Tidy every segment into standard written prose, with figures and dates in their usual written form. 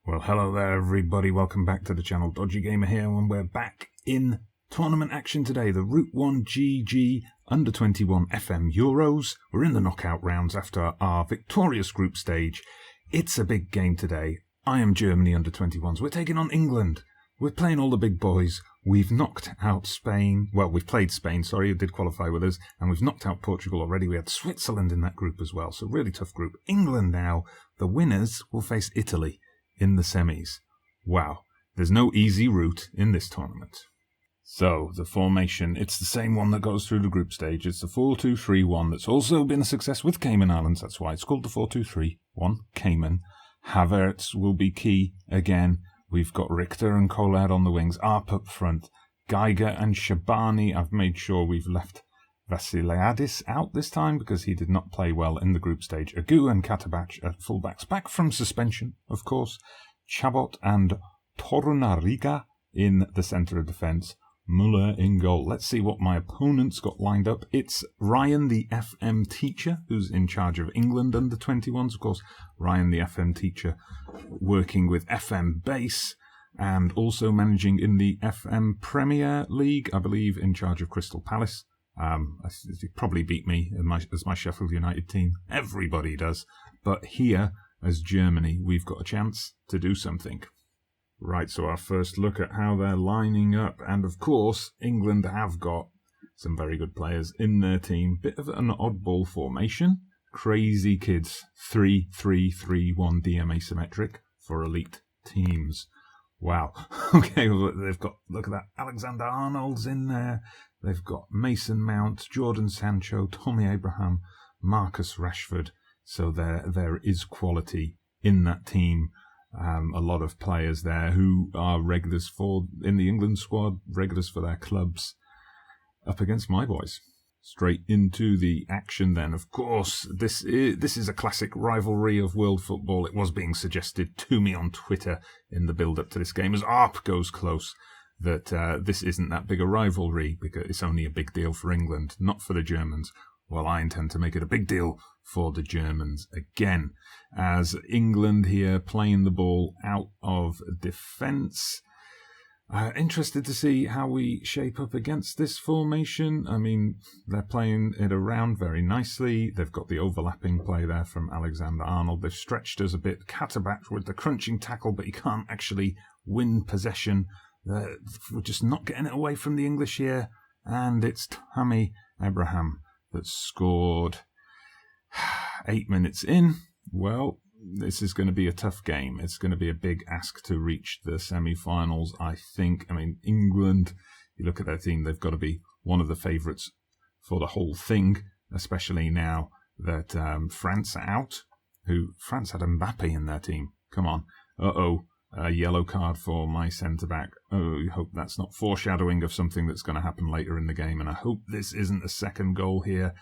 Well, hello there everybody, welcome back to the channel. Dodgy Gamer here, and we're back in tournament action today. The R1GG U21 FM Euros. We're in the knockout rounds after our victorious group stage. It's a big game today. I am Germany U21s. We're taking on England. We're playing all the big boys. We've knocked out Spain. Well, we've played Spain, sorry, it did qualify with us. And we've knocked out Portugal already. We had Switzerland in that group as well. So really tough group. England now, the winners will face Italy in the semis. Wow, there's no easy route in this tournament. So, the formation, it's the same one that goes through the group stage. It's the 4-2-3-1 that's also been a success with Cayman Islands. That's why it's called the 4-2-3-1 Cayman. Havertz will be key again. We've got Richter and Collard on the wings, Arp up front. Geiger and Shabani, I've made sure we've left Vasiliadis out this time because he did not play well in the group stage. Agu and Katabach at fullbacks, back from suspension, of course. Chabot and Torunariga in the centre of defence. Muller in goal. Let's see what my opponents got lined up. It's Ryan, the FM teacher, who's in charge of England under-21s. Of course, Ryan, the FM teacher, working with FM Base and also managing in the FM Premier League, I believe, in charge of Crystal Palace. He probably beat me as my Sheffield United team. Everybody does. But here, as Germany, we've got a chance to do something. Right, so our first look at how they're lining up. And of course, England have got some very good players in their team. Bit of an oddball formation. Crazy kids. 3-3-3-1 DM asymmetric for elite teams. Wow. Okay, well, they've got, look at that, Alexander-Arnold's in there. They've got Mason Mount, Jordan Sancho, Tommy Abraham, Marcus Rashford. So there is quality in that team. A lot of players there who are regulars in the England squad, regulars for their clubs, up against my boys. Straight into the action then. Of course, this is a classic rivalry of world football. It was being suggested to me on Twitter in the build-up to this game as ARP goes close that this isn't that big a rivalry because it's only a big deal for England, not for the Germans. Well, I intend to make it a big deal for the Germans again, as England here playing the ball out of defence. Interested to see how we shape up against this formation. I mean, they're playing it around very nicely. They've got the overlapping play there from Alexander-Arnold. They've stretched us a bit. Katabach with the crunching tackle, but he can't actually win possession. We're just not getting it away from the English here. And it's Tommy Abraham that scored 8 minutes in. Well, this is going to be a tough game. It's going to be a big ask to reach the semi-finals, I think. I mean, England, you look at their team, they've got to be one of the favourites for the whole thing, especially now that France are out. France had Mbappe in their team. Come on. A yellow card for my centre-back. Oh, I hope that's not foreshadowing of something that's going to happen later in the game, and I hope this isn't a second goal here.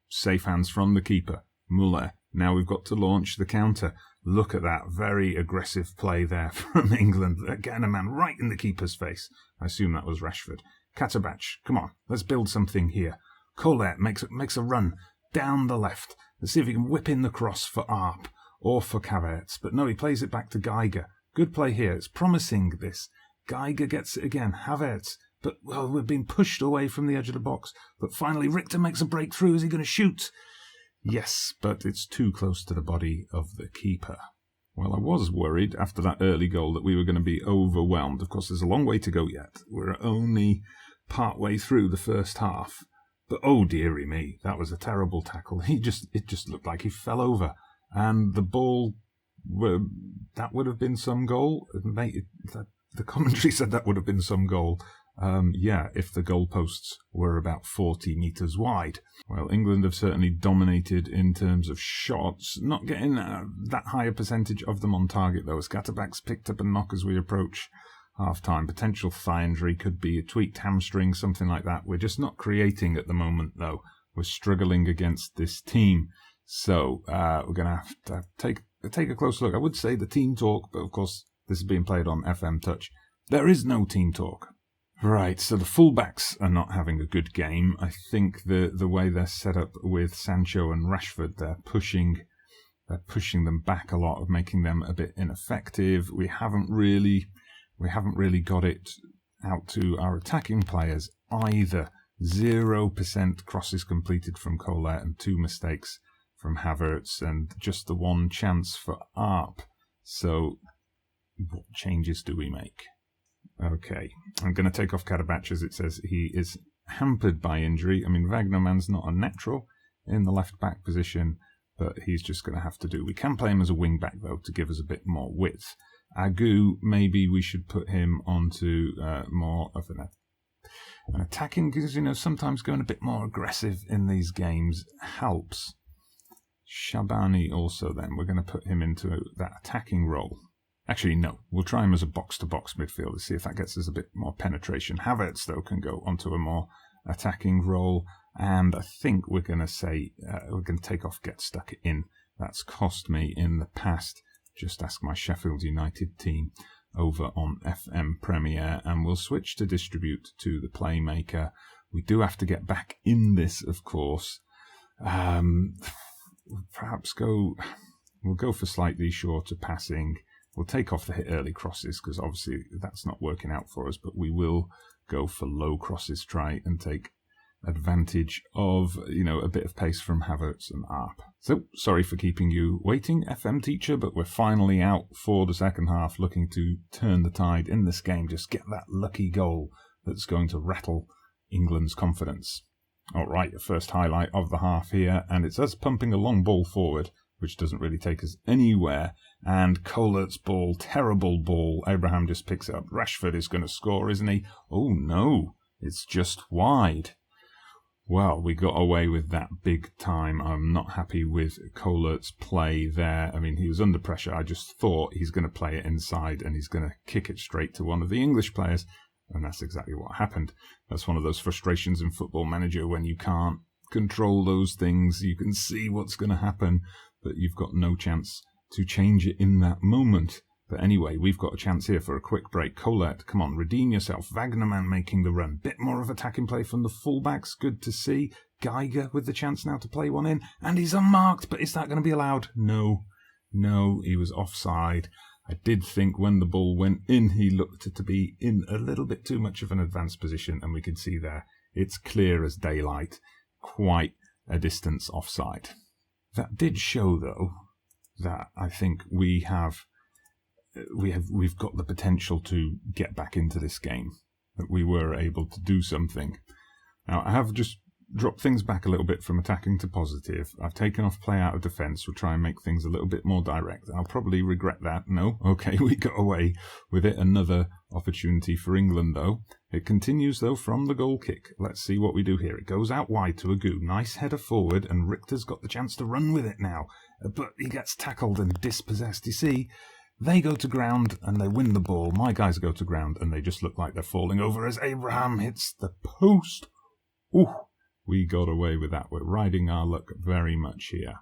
Safe hands from the keeper, Muller. Now we've got to launch the counter. Look at that very aggressive play there from England. Again, a man right in the keeper's face. I assume that was Rashford. Katabach, come on, let's build something here. Collard makes a run down the left. Let's see if he can whip in the cross for Arp or for Havertz. But no, he plays it back to Geiger. Good play here. It's promising, this. Geiger gets it again. Havertz. But, well, we're being pushed away from the edge of the box. But finally, Richter makes a breakthrough. Is he going to shoot? Yes, but it's too close to the body of the keeper. Well, I was worried after that early goal that we were going to be overwhelmed. Of course, there's a long way to go yet. We're only part way through the first half. But, oh, dearie me, that was a terrible tackle. It just looked like he fell over. And the ball... that would have been some goal. The commentary said that would have been some goal. Yeah, if the goalposts were about 40 metres wide. Well, England have certainly dominated in terms of shots, not getting that higher percentage of them on target though, as Katabach's picked up a knock as we approach half-time. Potential thigh injury, could be a tweaked hamstring, something like that. We're just not creating at the moment though. We're struggling against this team. So we're going to have to take a close look. I would say the team talk, but of course this is being played on FM Touch. There is no team talk. Right, so the fullbacks are not having a good game. I think the way they're set up with Sancho and Rashford, they're pushing They're pushing them back a lot, making them a bit ineffective. We haven't really got it out to our attacking players either. 0% crosses completed from Colette and 2 mistakes from Havertz, and just the 1 chance for Arp. So what changes do we make? Okay, I'm going to take off Karabach as it says he is hampered by injury. I mean, Wagnerman's not a natural in the left-back position, but he's just going to have to do. We can play him as a wing-back, though, to give us a bit more width. Agu, maybe we should put him onto more of an attacking, because, you know, sometimes going a bit more aggressive in these games helps. Shabani also, then, we're going to put him into that attacking role. Actually, no, we'll try him as a box-to-box midfielder, see if that gets us a bit more penetration. Havertz, though, can go onto a more attacking role, and I think we're going to say, we're going to take off Get Stuck In. That's cost me in the past. Just ask my Sheffield United team over on FM Premier, and we'll switch to distribute to the playmaker. We do have to get back in this, of course. Perhaps we'll go for slightly shorter passing. We'll take off the hit early crosses, because obviously that's not working out for us, but we will go for low crosses, try and take advantage of, you know, a bit of pace from Havertz and Arp. So, sorry for keeping you waiting, FM teacher, but we're finally out for the second half, looking to turn the tide in this game, just get that lucky goal that's going to rattle England's confidence. All right, the first highlight of the half here, and it's us pumping a long ball forward, which doesn't really take us anywhere, and Colert's ball, terrible ball, Abraham just picks it up. Rashford is going to score, isn't he? Oh no, it's just wide. Well, we got away with that big time. I'm not happy with Colert's play there. I mean, he was under pressure. I just thought he's going to play it inside and he's going to kick it straight to one of the English players, and that's exactly what happened. That's one of those frustrations in Football Manager when you can't control those things. You can see what's going to happen, but you've got no chance to change it in that moment. But anyway, we've got a chance here for a quick break. Colette, come on, redeem yourself. Wagnerman making the run. Bit more of attacking play from the fullbacks. Good to see. Geiger with the chance now to play one in. And he's unmarked, but is that going to be allowed? No. No, he was offside. I did think when the ball went in, he looked to be in a little bit too much of an advanced position, and we can see there, it's clear as daylight. Quite a distance offside. That did show, though, that I think we've got the potential to get back into this game, that we were able to do something. Now, I have just dropped things back a little bit from attacking to positive. I've taken off play out of defence. We'll try and make things a little bit more direct. I'll probably regret that. No? Okay, we got away with it. Another opportunity for England, though. It continues, though, from the goal kick. Let's see what we do here. It goes out wide to Agu. Nice header forward, and Richter's got the chance to run with it now. But he gets tackled and dispossessed. You see, they go to ground and they win the ball. My guys go to ground and they just look like they're falling over as Abraham hits the post. Ooh, we got away with that. We're riding our luck very much here.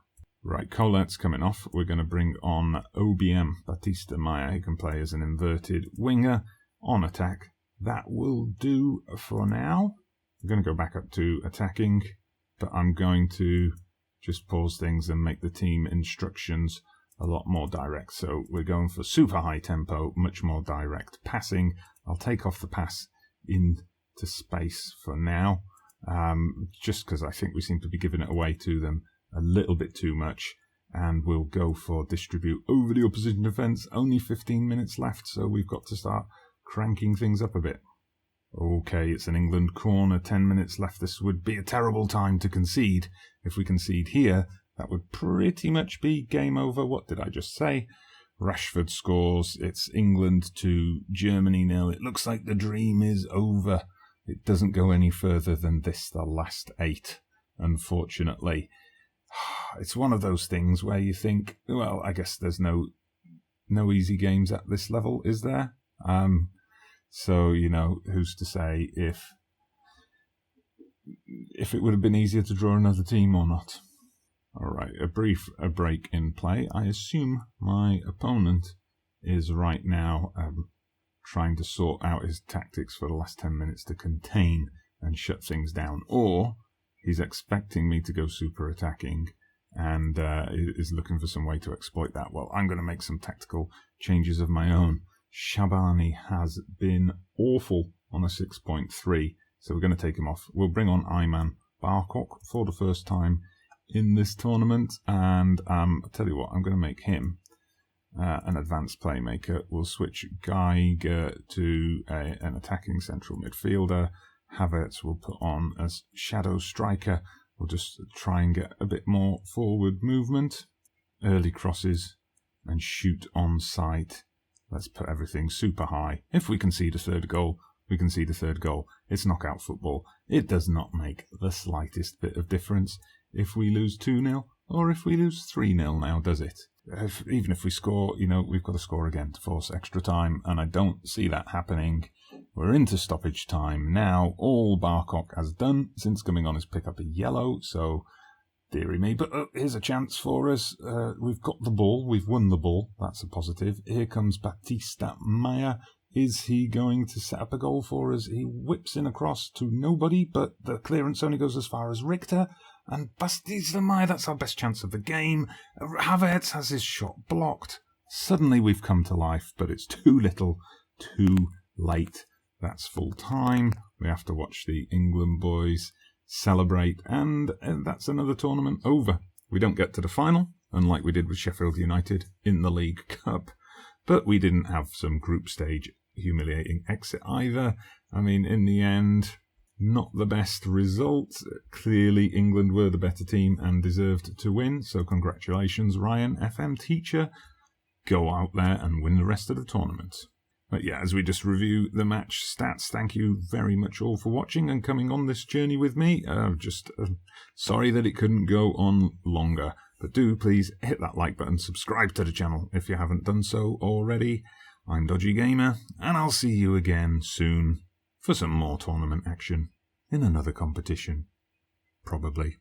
Right, Colette's coming off. We're going to bring on OBM, Batista Maya. He can play as an inverted winger on attack. That will do for now. I'm going to go back up to attacking, but I'm going to just pause things and make the team instructions a lot more direct. So we're going for super high tempo, much more direct passing. I'll take off the pass into space for now, just because I think we seem to be giving it away to them a little bit too much. And we'll go for distribute over the opposition defence. Only 15 minutes left, so we've got to start cranking things up a bit. Okay, it's an England corner, 10 minutes left. This would be a terrible time to concede. If we concede here, that would pretty much be game over. What did I just say? Rashford scores. It's England 2, Germany 0. It looks like the dream is over. It doesn't go any further than this, the last 8, unfortunately. It's one of those things where you think, well, I guess there's no easy games at this level, is there? So, you know, who's to say if it would have been easier to draw another team or not? All right, a break in play. I assume my opponent is right now trying to sort out his tactics for the last 10 minutes to contain and shut things down, or he's expecting me to go super attacking and is looking for some way to exploit that. Well, I'm going to make some tactical changes of my own. Shabani has been awful on a 6.3, so we're going to take him off. We'll bring on Ayman Barkok for the first time in this tournament, and I'll tell you what, I'm going to make him an advanced playmaker. We'll switch Geiger to an attacking central midfielder. Havertz will put on as shadow striker. We'll just try and get a bit more forward movement, early crosses, and shoot on sight. Let's put everything super high. If we concede a third goal, we concede a third goal. It's knockout football. It does not make the slightest bit of difference if we lose 2-0 or if we lose 3-0 now, does it? Even if we score, we've got to score again to force extra time, and I don't see that happening. We're into stoppage time now. All Barkok has done since coming on is pick up a yellow, so dearie me. But here's a chance for us. We've got the ball. We've won the ball. That's a positive. Here comes Batista Maya. Is he going to set up a goal for us? He whips in across to nobody, but the clearance only goes as far as Richter. And Batista Maya, that's our best chance of the game. Havertz has his shot blocked. Suddenly we've come to life, but it's too little, too late. That's full time. We have to watch the England boys celebrate, and that's another tournament over. We don't get to the final, unlike we did with Sheffield United in the League Cup, but we didn't have some group stage humiliating exit either. I mean, in the end, not the best result. Clearly, England were the better team and deserved to win, so congratulations, Ryan, FM teacher. Go out there and win the rest of the tournament. But yeah, as we just review the match stats, thank you very much all for watching and coming on this journey with me. Sorry that it couldn't go on longer, but do please hit that like button, subscribe to the channel if you haven't done so already. I'm Dodgy Gamer, and I'll see you again soon for some more tournament action in another competition, probably.